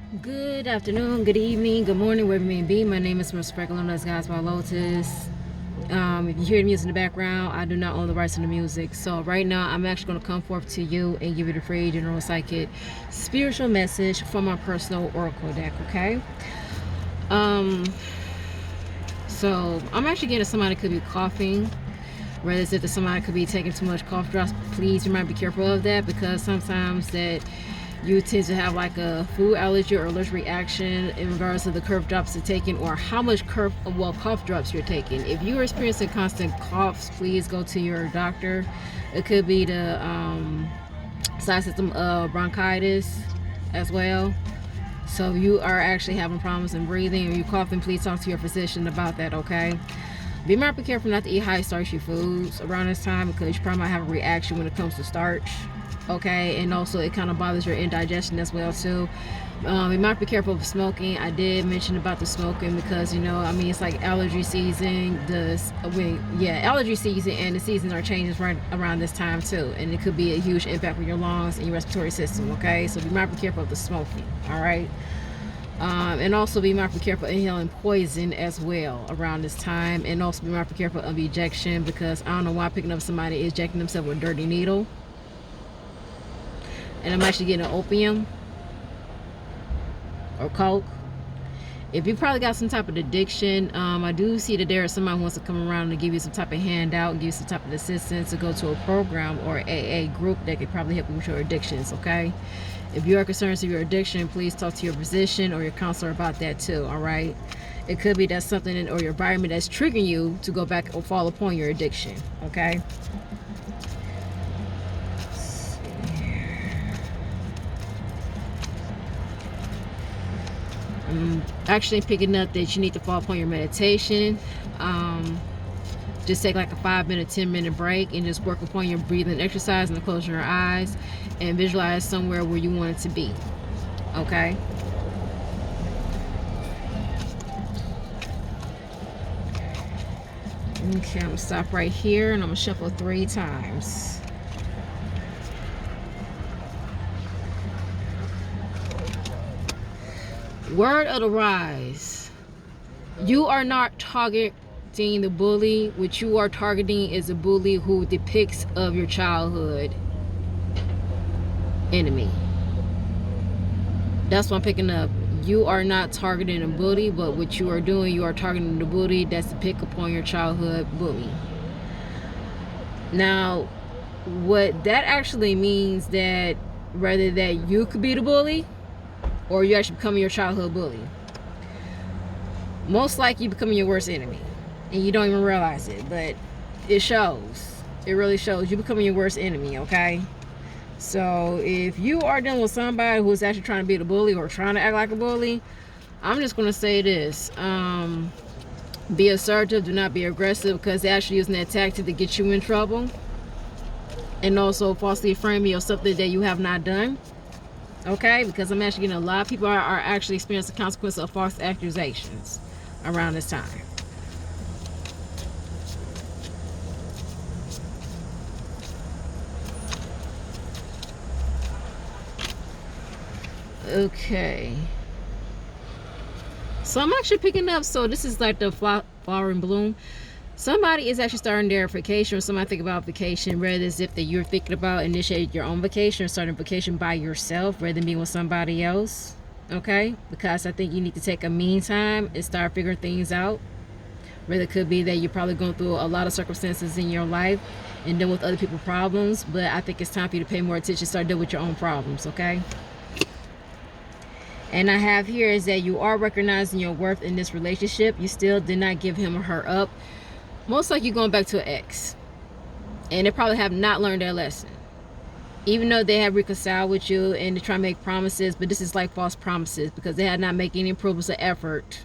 Good afternoon, good evening, good morning, wherever you may be. My name is Miss Speckle, known as Guys by Lotus. If you hear the music in the background, I do not own the rights to the music. So right now, I'm actually going to come forth to you and give you the free general psychic spiritual message from my personal oracle deck. Okay. So I'm actually getting somebody could be coughing. Whether it's if somebody could be taking too much cough drops, please you might be careful of that, because sometimes that you tend to have like a food allergy or allergic reaction in regards to the cough drops you're taking, or how much cough drops you're taking. If you are experiencing constant coughs, please go to your doctor. It could be the side system of bronchitis as well. So if you are actually having problems in breathing or you coughing, please talk to your physician about that, okay? Be mindful, careful not to eat high starchy foods around this time, because you probably might have a reaction when it comes to starch. Okay, and also it kind of bothers your indigestion as well too. You might be careful of smoking. I did mention about the smoking because it's like allergy season. Allergy season, and the seasons are changing right around this time too, and it could be a huge impact on your lungs and your respiratory system. Okay, so be mindful, careful of the smoking. All right. And also be mindful careful inhaling poison as well around this time, and also be mindful careful of ejection, because I don't know why picking up somebody ejecting themselves with a dirty needle. And I'm actually getting an opium or coke. If you probably got some type of addiction, I do see that there is somebody who wants to come around and give you some type of handout, give you some type of assistance to go to a program or AA group that could probably help you with your addictions. Okay, if you are concerned with your addiction, please talk to your physician or your counselor about that too. All right, it could be that something or your environment that's triggering you to go back or fall upon your addiction. Okay. I'm actually picking up that you need to fall upon your meditation. Just take like a 5-minute, 10-minute break and just work upon your breathing exercise, and close your eyes and visualize somewhere where you want it to be. Okay. Okay, I'm gonna stop right here and I'm gonna shuffle 3 times. Word of the rise. You are not targeting the bully. What you are targeting is a bully who depicts of your childhood enemy. That's what I'm picking up. You are not targeting a bully, but what you are doing, you are targeting the bully that's depict upon your childhood bully. Now, what that actually means, that rather that you could be the bully, or you actually becoming your childhood bully. Most likely you becoming your worst enemy, and you don't even realize it, but it shows. It really shows. You becoming your worst enemy. Okay. So if you are dealing with somebody who's actually trying to be the bully or trying to act like a bully, I'm just going to say this. Be assertive. Do not be aggressive, because they're actually using that tactic to get you in trouble, and also falsely affirming of something that you have not done. Okay, because I'm actually getting a lot of people are actually experiencing the consequences of false accusations around this time. Okay. So I'm actually picking up, so this is like the flower and bloom. Somebody is actually starting their vacation, or somebody think about vacation, rather as if that you're thinking about initiating your own vacation or starting a vacation by yourself rather than being with somebody else. Okay, because I think you need to take a mean time and start figuring things out. Whether it could be that you're probably going through a lot of circumstances in your life and deal with other people's problems, but I think it's time for you to pay more attention, start dealing with your own problems. Okay. And I have here is that you are recognizing your worth in this relationship. You still did not give him or her up. Most likely you're going back to an ex, and they probably have not learned their lesson, even though they have reconciled with you and they try to make promises, but this is like false promises, because they had not made any improvements or effort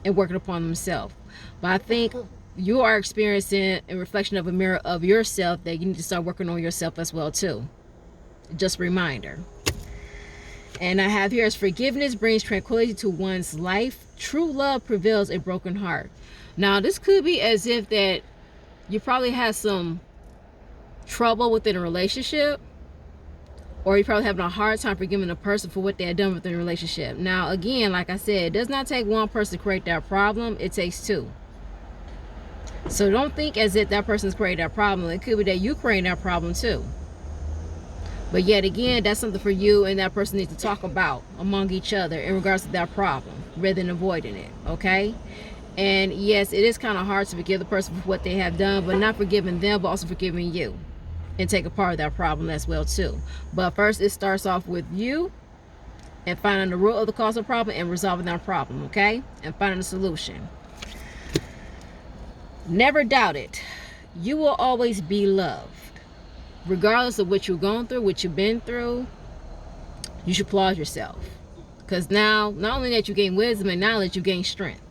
in working upon themselves. But I think you are experiencing a reflection of a mirror of yourself that you need to start working on yourself as well too. Just a reminder. And I have here is forgiveness brings tranquility to one's life. True love prevails a broken heart. Now, this could be as if that you probably had some trouble within a relationship, or you're probably having a hard time forgiving a person for what they had done within the relationship. Now, again, like I said, it does not take one person to create that problem. It takes two. So don't think as if that person's created that problem. It could be that you created that problem too. But yet again, that's something for you and that person needs to talk about among each other in regards to that problem, rather than avoiding it, okay? And yes, it is kind of hard to forgive the person for what they have done, but not forgiving them, but also forgiving you. And take a part of that problem as well too. But first, it starts off with you and finding the root of the cause of the problem and resolving that problem, okay? And finding a solution. Never doubt it. You will always be loved. Regardless of what you've gone through, what you've been through, you should applaud yourself. Because now, not only that you gain wisdom and knowledge, you gain strength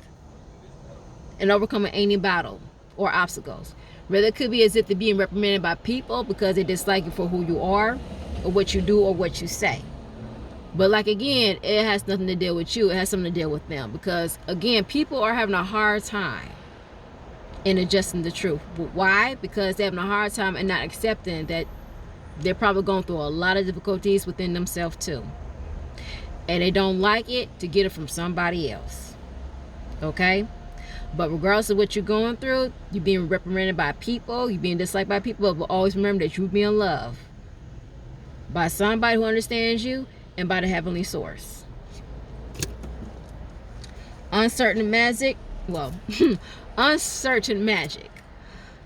in overcoming any battle or obstacles. Whether it could be as if they're being reprimanded by people because they dislike you for who you are, or what you do, or what you say. But like again, it has nothing to deal with you. It has something to deal with them. Because again, people are having a hard time in adjusting the truth. Why? Because they're having a hard time and not accepting that they're probably going through a lot of difficulties within themselves too. And they don't like it to get it from somebody else. Okay? But regardless of what you're going through, you're being reprimanded by people, you're being disliked by people, but always remember that you're being loved by somebody who understands you and by the heavenly source. Uncertain magic.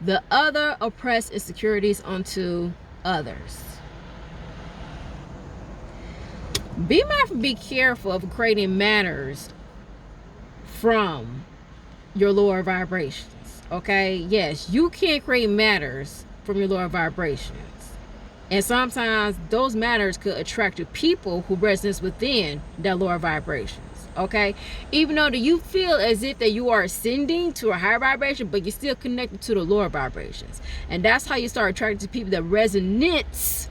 The other oppress insecurities onto others. Be mindful, be careful of creating matters from your lower vibrations, okay? Yes, you can create matters from your lower vibrations. And sometimes those matters could attract to people who resonate within that lower vibrations, okay? Even though that you feel as if that you are ascending to a higher vibration, but you're still connected to the lower vibrations. And that's how you start attracting to people that resonates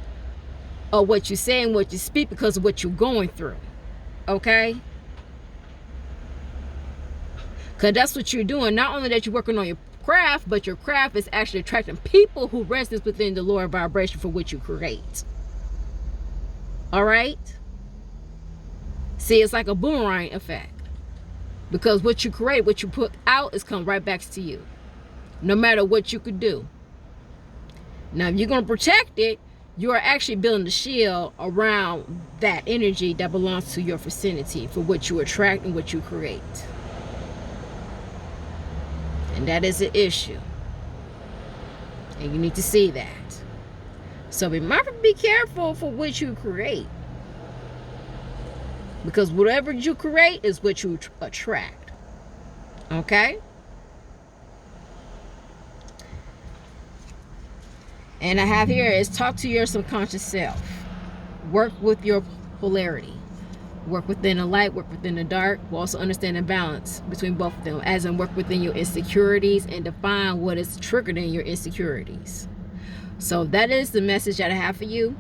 of what you say and what you speak because of what you're going through, okay? Because that's what you're doing. Not only that you're working on your craft, but your craft is actually attracting people who resonate within the lower vibration for what you create. All right? See, it's like a boomerang effect. Because what you create, what you put out, is come right back to you. No matter what you could do. Now, if you're going to protect it, you are actually building the shield around that energy that belongs to your vicinity for what you attract and what you create. And that is an issue. And you need to see that. So be mindful, be careful for what you create. Because whatever you create is what you attract. Okay? And I have here is talk to your subconscious self. Work with your polarity. Work within the light, work within the dark. We'll also understand the balance between both of them, as in work within your insecurities and define what is triggered in your insecurities. So that is the message that I have for you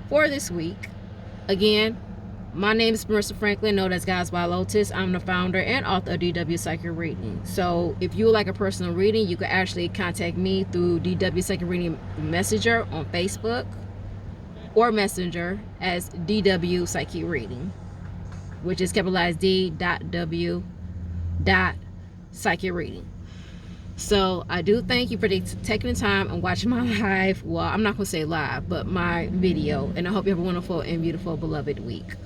for this week. Again, my name is Marissa Franklin, known as Guides by Lotus. I'm the founder and author of DW Psychic Reading. So if you would like a personal reading, you can actually contact me through DW Psychic Reading Messenger on Facebook, or Messenger as DW Psychic Reading, which is capitalized D.W. Psychic Reading. So I do thank you for taking the time and watching my live. Well, I'm not going to say live, but my video. And I hope you have a wonderful and beautiful beloved week.